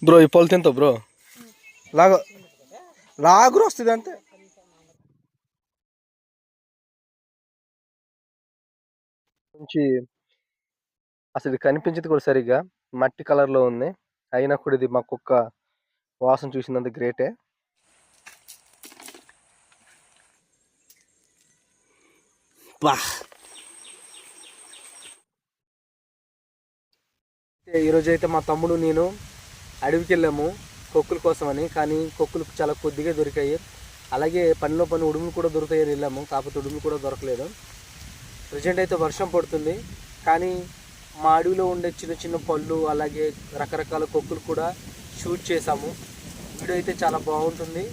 Bro ఈ పొలు తింటావు bro లాగురు వస్తుంది అంతే. మంచి అసలు కనిపించదు కూడా సరిగ్గా, మట్టి కలర్లో ఉంది. అయినా కూడా ఇది మా కుక్క వాసన చూసినంత గ్రేటే. బా ఈరోజు అయితే మా తమ్ముడు నేను అడవికి వెళ్ళాము కొక్కుల కోసమని. కానీ కొక్కులు చాలా కొద్దిగా దొరికాయి. అలాగే పనిలో పని ఉడుములు కూడా దొరుకుతాయని వెళ్ళాము, కాకపోతే ఉడుములు కూడా దొరకలేదు. ప్రజెంట్ అయితే వర్షం పడుతుంది, కానీ మా అడవిలో ఉండే చిన్న చిన్న పళ్ళు అలాగే రకరకాల కొక్కులు కూడా షూట్ చేసాము. వీడియో అయితే చాలా బాగుంటుంది,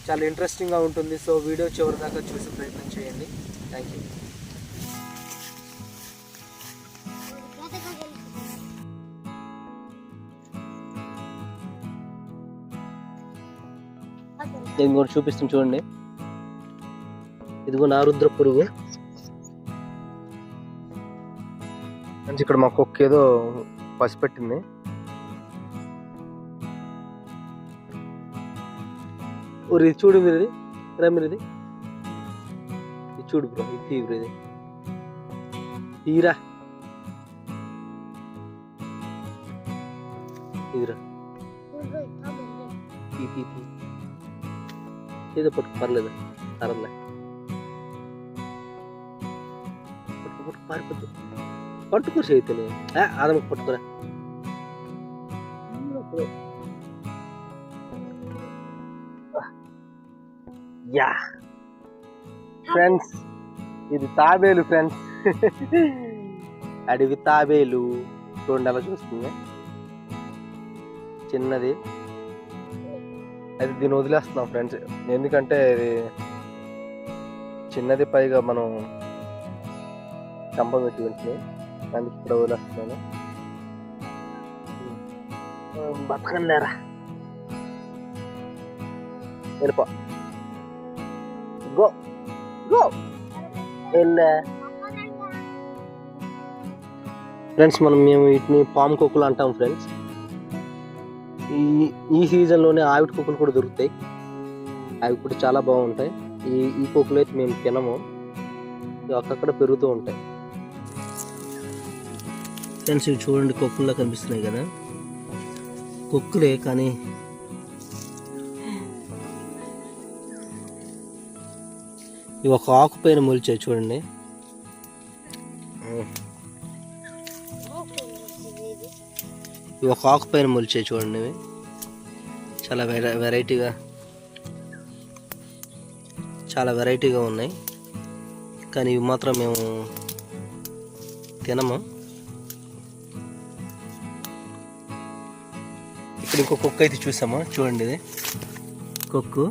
చాలా ఇంట్రెస్టింగ్గా ఉంటుంది. సో వీడియో చివరి దాకా చూసే ప్రయత్నం చేయండి. Thank you. నేను కూడా చూపిస్తాను చూడండి. ఇదిగో నారుద్ర పురుగు. ఇక్కడ మా కుక్క ఏదో పసిపెట్టింది. ఇది చూడు మీరు, ఇది చూడు బ్రో, ఇది తీవ్ర ఇది తీరా ఇదిరా ఏదో పట్టుకు పర్లేదు, సరలే పట్టుకు పారిపోద్దు, పట్టుకోసి అయితే ఆదమకు పట్టుకురా. యా ఫ్రెండ్స్, ఇది తాబేలు ఫ్రెండ్స్. అడవి తాబేలు చూడండి అలా చూస్తుంది, చిన్నది. అది దీన్ని వదిలేస్తున్నాం ఫ్రెండ్స్, ఎందుకంటే ఇది చిన్నది, పైగా మనం చంప పెట్టి వెంటనే, అందుకు ఇక్కడ వదిలేస్తున్నాను. బతకం లేరా, వెళ్ళిపో, గో గో వెళ్ళా. ఫ్రెండ్స్ మేము వీటిని పాము కొక్కులు అంటాం ఫ్రెండ్స్. ఈ సీజన్లోనే ఆవిడ కుక్కలు కూడా దొరుకుతాయి, అవి కూడా చాలా బాగుంటాయి. ఈ కుక్కలు అయితే మేము తినము, అక్కడక్కడ పెరుగుతూ ఉంటాయి. ఫ్రెండ్స్ ఇవి చూడండి, కుక్కల్లా కనిపిస్తున్నాయి కదా, కుక్కలే కానీ ఇవి ఒక ఆకు పైన మొలిచాయి చూడండి. ఇవి ఒక ఆకు పైన మొలిచాయి చూడండి, ఇవి చాలా వెరైటీగా ఉన్నాయి. కానీ ఇవి మాత్రం మేము తినము. ఇక్కడ ఇంకో కుక్క అయితే చూసాము చూడండి, ఇది కుక్కు.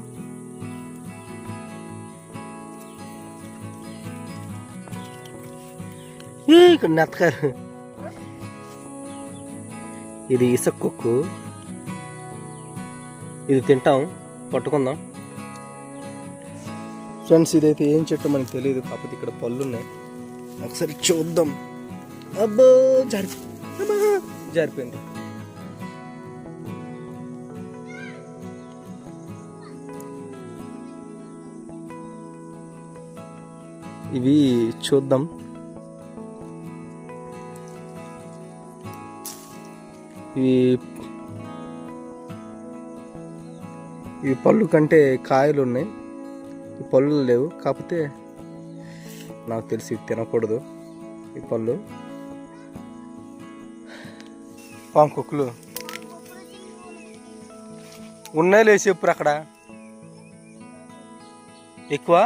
ఇక్కడ నెత్తకారు, ఇది ఇసుక కుక్కు. ఇది తింటాం, పట్టుకుందాం ఫ్రెండ్స్. ఇదైతే ఏం చెట్టు మనకు తెలియదు, కాకపోతే ఇక్కడ పళ్ళు ఉన్నాయి, ఒకసారి చూద్దాం. అబ్బో జారిపోయింది. ఇవి చూద్దాం. ఇవి పళ్ళు కంటే కాయలు ఉన్నాయి, ఈ పళ్ళు లేవు. కాకపోతే నాకు తెలిసి తినకూడదు ఈ పళ్ళు. పాము కుక్కలు ఉన్నాయి లేచి చెప్పురు అక్కడ ఎక్కువ.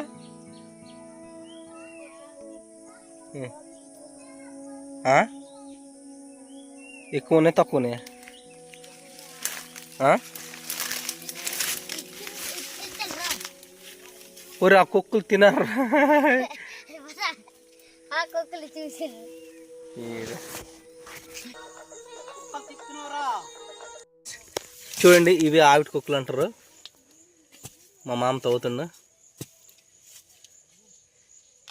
ఎక్కువ ఉన్నాయి తక్కువ ఉన్నాయి? ఒరే ఆ కుక్కలు తినరు. చూడండి, ఇవి ఆవిడ కుక్కలు అంటారు. మా మామ తవ్వుతుండ,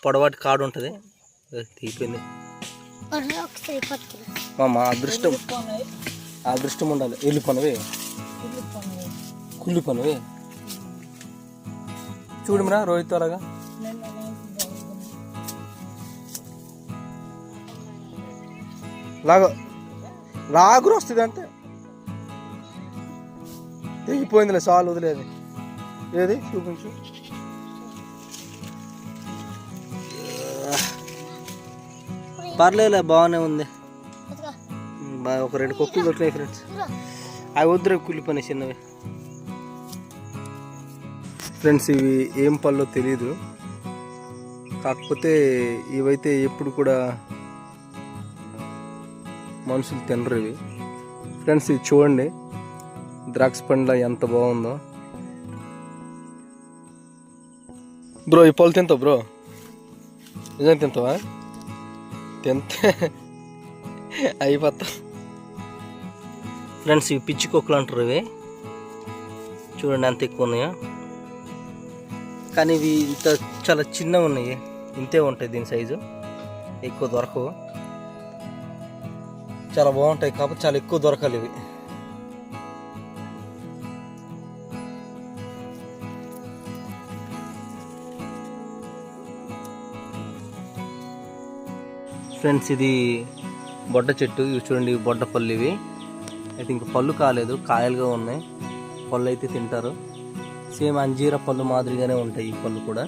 పొడవాటి కాడు ఉంటుంది, తీపోయింది. మా అదృష్టం అదృష్టం ఉండాలి. ఎల్లు పనవి కుళ్ళు పనవి చూడమరా రోహిత్ అలాగా లాగురు వస్తుంది అంతే. తెగిపోయిందిలే సాల్ వదిలేదు. ఏది చూపించు. పర్లేదులే బాగానే ఉంది. ఒక 2 కొక్కులు దొరికినాయి ఫ్రెండ్స్. అవి వద్దురే కుళ్ళి పని చిన్నవి. ఫ్రెండ్స్ ఇవి ఏం పళ్ళో తెలీదు, కాకపోతే ఇవైతే ఎప్పుడు కూడా మనుషులు తినరు ఇవి. ఫ్రెండ్స్ ఇది చూడండి, ద్రాక్ష పండ్ల ఎంత బాగుందో. బ్రో ఈ పళ్ళు తింటావు బ్రో? నిజంగా తింటావా? తింటే అయిపోతా. ఫ్రెండ్స్ ఇవి పిచ్చి కొక్కులు అంటారు. ఇవి చూడండి ఎంత ఎక్కువ ఉన్నాయో, కానీ ఇవి ఇంత చాలా చిన్నగా ఉన్నాయి. ఇంతే ఉంటాయి దీని సైజు, ఎక్కువ దొరకవు. చాలా బాగుంటాయి కాకపోతే చాలా ఎక్కువ దొరకాలి ఇవి. ఫ్రెండ్స్ ఇది బొడ్డ చెట్టు. ఇవి చూడండి బొడ్డ పళ్ళు. ఇవి అయితే ఇంకా పళ్ళు కాలేదు, కాయలుగా ఉన్నాయి. పళ్ళు అయితే తింటారు. సేమ్ అంజీర పళ్ళు మాదిరిగానే ఉంటాయి ఈ పళ్ళు కూడా.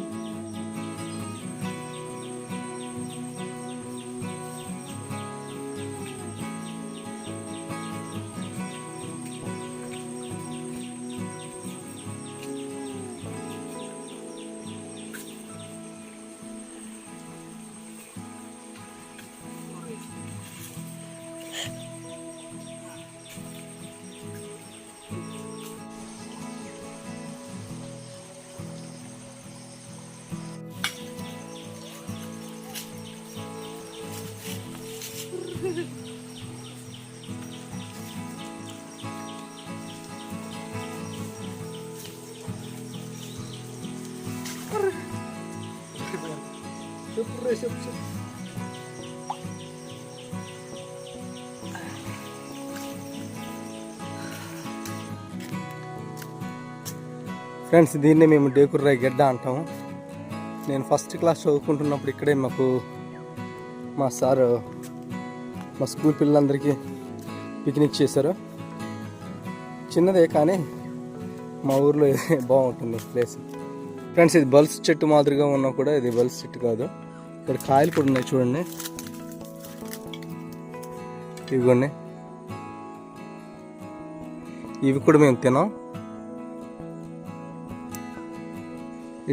ఫ్రెండ్స్ దీన్ని మేము డేకుర్రాయి గడ్డ అంటాము. నేను ఫస్ట్ క్లాస్ చదువుకుంటున్నప్పుడు ఇక్కడే మాకు మా సారు మా స్కూల్ పిల్లలందరికీ పిక్నిక్ చేశారు. చిన్నదే కానీ మా ఊర్లో ఇది బాగుంటుంది ప్లేస్. ఫ్రెండ్స్ ఇది బల్స్ చెట్టు మాదిరిగా ఉన్నా కూడా ఇది బల్స్ చెట్టు కాదు. ఇక్కడ కాయలు కూడా ఉన్నాయి చూడండి, ఇవిగోండి. ఇవి కూడా మేము తినాం.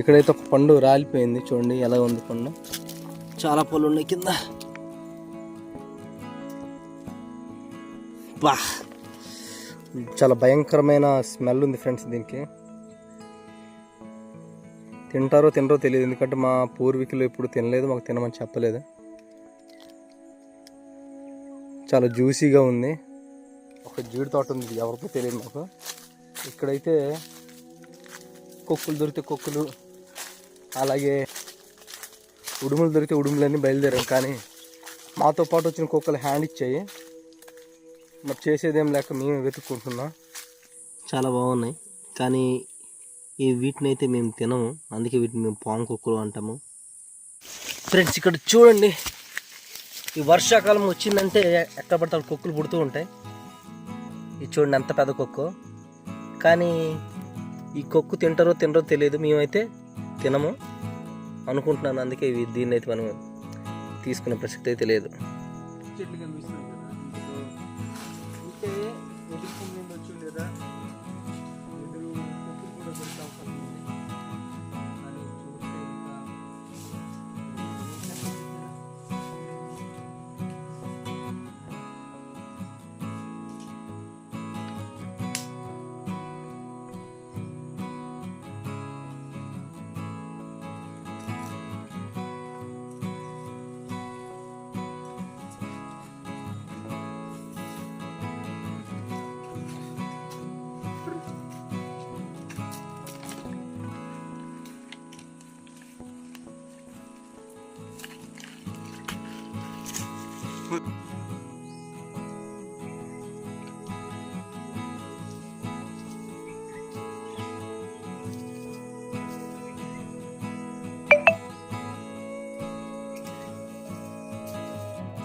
ఇక్కడైతే ఒక పండు రాలిపోయింది చూడండి ఎలా ఉంది పండు. చాలా పళ్ళు ఉన్నాయి కింద. బా చాలా భయంకరమైన స్మెల్ ఉంది ఫ్రెండ్స్. దీనికి తింటారో తినరో తెలియదు, ఎందుకంటే మా పూర్వీకులు ఎప్పుడు తినలేదు, మాకు తినమని చెప్పలేదు. చాలా జ్యూసీగా ఉంది. ఒక జీడి తోట ఉంది, ఎవరికో తెలియదు మాకు. ఇక్కడైతే కొక్కులు దొరికితే కొక్కులు, అలాగే ఉడుములు దొరికితే ఉడుములన్నీ బయలుదేరాం. కానీ మాతో పాటు వచ్చిన కుక్కలు హ్యాండ్ ఇచ్చాయి. మరి చేసేదేం లేక మేము వెతుక్కుంటున్నాం. చాలా బాగున్నాయి కానీ ఈ వీటిని అయితే మేము తినము, అందుకే వీటిని మేము పాము కుక్కలు అంటాము. ఫ్రెండ్స్ ఇక్కడ చూడండి, ఈ వర్షాకాలం వచ్చిందంటే ఎక్కడ పడితే కుక్కలు పుడుతూ ఉంటాయి. ఇది చూడండి ఎంత పెద్ద కుక్క. కానీ ఈ కొక్కు తింటారో తినరో తెలియదు, మేమైతే తినము అనుకుంటున్నాను. అందుకే దీన్ని అయితే మనం తీసుకునే ప్రసక్తి అయితే లేదు. చెట్లు కనిపిస్తున్నాయి కదా, ఉంటే ఎదుర్కొని వచ్చు లేదా ఎదురు కొక్కులు కూడా దొరికే అవకాశం ఉంది. కానీ చూస్తే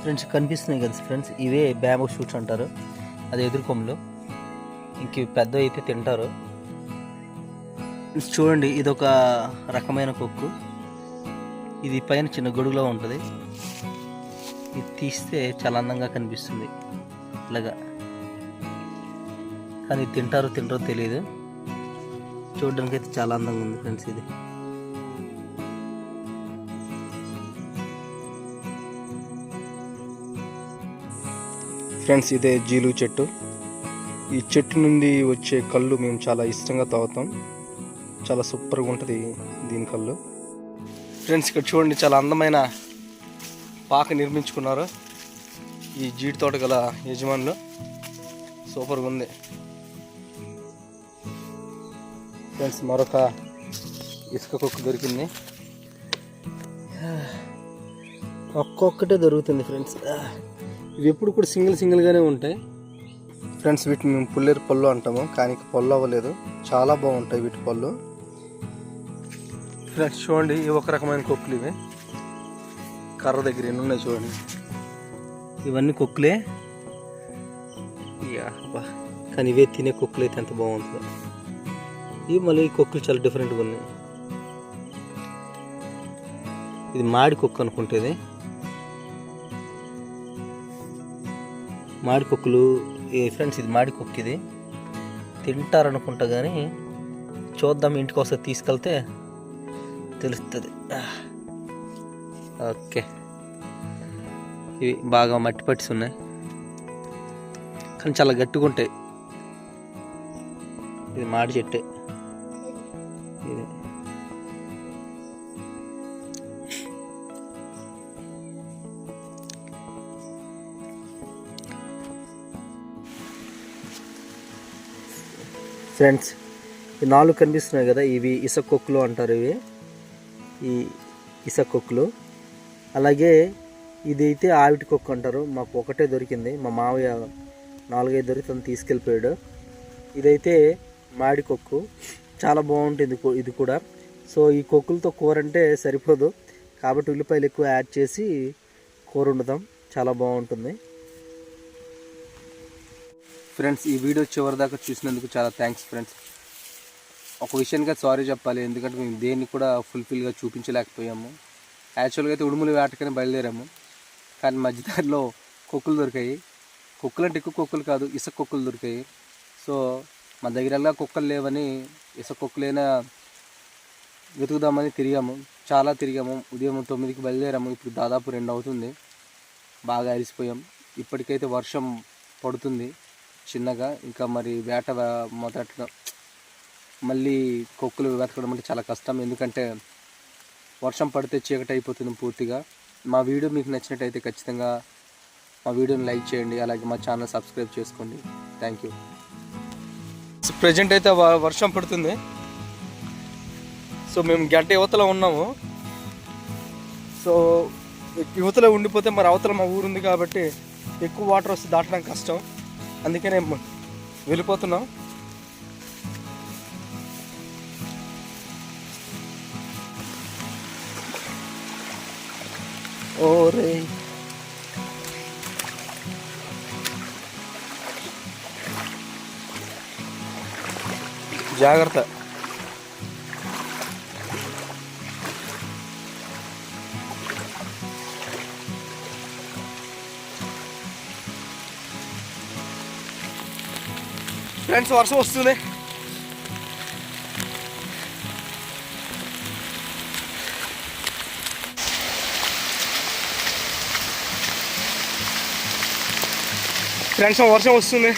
ఫ్రెండ్స్ కనిపిస్తున్నాయి కదా ఫ్రెండ్స్, ఇవే బ్యాంబూ షూట్స్ అంటారు. అది ఎదురు కొమ్మలు. ఇంక పెద్ద అయితే తింటారు. చూడండి, ఇదొక రకమైన కొక్కు. ఇది పైన చిన్న గొడుగులో ఉంటుంది. ఇది తీస్తే చాలా అందంగా కనిపిస్తుంది ఇలాగా. కానీ తింటారో తెలియదు. చూడడానికి అయితే చాలా అందంగా ఉంది ఫ్రెండ్స్. ఇది ఫ్రెండ్స్, ఇదే జీలు చెట్టు. ఈ చెట్టు నుండి వచ్చే కళ్ళు మేము చాలా ఇష్టంగా తాగుతాం. చాలా సూపర్గా ఉంటుంది దీని కళ్ళు. ఫ్రెండ్స్, ఇక్కడ చూడండి, చాలా అందమైన పాక నిర్మించుకున్నారు ఈ జీడి తోట గల యజమానులు. సూపర్గా ఉంది ఫ్రెండ్స్. మరొక ఇసుక కుక్క దొరికింది. ఒక్కొక్కటే దొరుకుతుంది ఫ్రెండ్స్. ఇవి ఎప్పుడు కూడా సింగిల్గానే ఉంటాయి ఫ్రెండ్స్. వీటిని మేము పుల్లేరు పళ్ళు అంటాము, కానీ పళ్ళు అవ్వలేదు. చాలా బాగుంటాయి వీటి పళ్ళు ఫ్రెండ్స్. చూడండి, ఇవి ఒక రకమైన కొక్కులు. ఇవి కర్ర దగ్గర ఎన్ని ఉన్నాయి చూడండి. ఇవన్నీ కొక్కులే, కానీ ఇవే తినే కొక్కులు అయితే ఎంత బాగుంటుందో. ఇవి మళ్ళీ ఈ కొక్కులు చాలా డిఫరెంట్గా ఉన్నాయి. ఇది మాడి కొక్కు అనుకుంటేది. మాడి కొక్కులు ఫ్రెండ్స్, ఇది మాడి కొక్కు. ఇది తింటారనుకుంటా, కానీ చూద్దాం, ఇంటికి వస్తే తీసుకెళ్తే తెలుస్తుంది. ఓకే, ఇవి బాగా మట్టి పట్టిసి ఉన్నాయి, కానీ చాలా గట్టిగా ఉంటాయి. ఇది మాడి చెట్టే. ఇది ఫ్రెండ్స్, ఈ 4 కనిపిస్తున్నాయి కదా, ఇవి ఇసుక కొక్కులు అంటారు. ఇవి ఈ ఇసుక కొక్కులు. అలాగే ఇది అయితే ఆవిటి కొక్కు అంటారు. మాకు ఒకటే దొరికింది. మా మావయ్య 4-5 దొరికి తీసుకెళ్ళిపోయాడు. ఇదైతే మాడి కొక్కు. చాలా బాగుంటుంది ఇది కూడా. సో ఈ కొక్కులతో కూర అంటే సరిపోదు, కాబట్టి ఉల్లిపాయలు ఎక్కువ యాడ్ చేసి కూర వండుతాం. చాలా బాగుంటుంది ఫ్రెండ్స్. ఈ వీడియో చివరి దాకా చూసినందుకు చాలా థ్యాంక్స్ ఫ్రెండ్స్. ఒక విషయానికి సారీ చెప్పాలి, ఎందుకంటే మేము దేన్ని కూడా ఫుల్ఫిల్గా చూపించలేకపోయాము. యాక్చువల్గా అయితే ఉడుములు వేటకని బయలుదేరాము, కానీ మధ్యదారిలో కొక్కులు దొరికాయి. కొక్కులు అంటే ఎక్కువ కొక్కులు కాదు, ఇసుక కొక్కులు దొరికాయి. సో మా దగ్గరలా కుక్కలు లేవని ఇసుక కొక్కులైనా వెతుకుదామని తిరిగాము. చాలా తిరిగాము. ఉదయం 9కి బయలుదేరాము. ఇప్పుడు దాదాపు 2 అవుతుంది. బాగా అలసిపోయాం. ఇప్పటికైతే వర్షం పడుతుంది చిన్నగా. ఇంకా మరి వేట మొదట మళ్ళీ కొక్కులు వెతకడం అంటే చాలా కష్టం, ఎందుకంటే వర్షం పడితే చీకటి అయిపోతుంది పూర్తిగా. మా వీడియో మీకు నచ్చినట్టయితే ఖచ్చితంగా మా వీడియోని లైక్ చేయండి, అలాగే మా ఛానల్ సబ్స్క్రైబ్ చేసుకోండి. Thank you. ప్రజెంట్ అయితే వర్షం పడుతుంది. సో మేము గంట యువతలో ఉన్నాము. సో యువతలో ఉండిపోతే మరి అవతల మా ఊరుంది కాబట్టి ఎక్కువ వాటర్ వస్తే దాటడం కష్టం, అందుకనే వెళ్ళిపోతున్నాం. ఓరే జాగ్రత్త. ఫ్రెండ్స్, వర్షం వస్తుంది. ఫ్రెండ్స్, వర్షం వస్తుంది.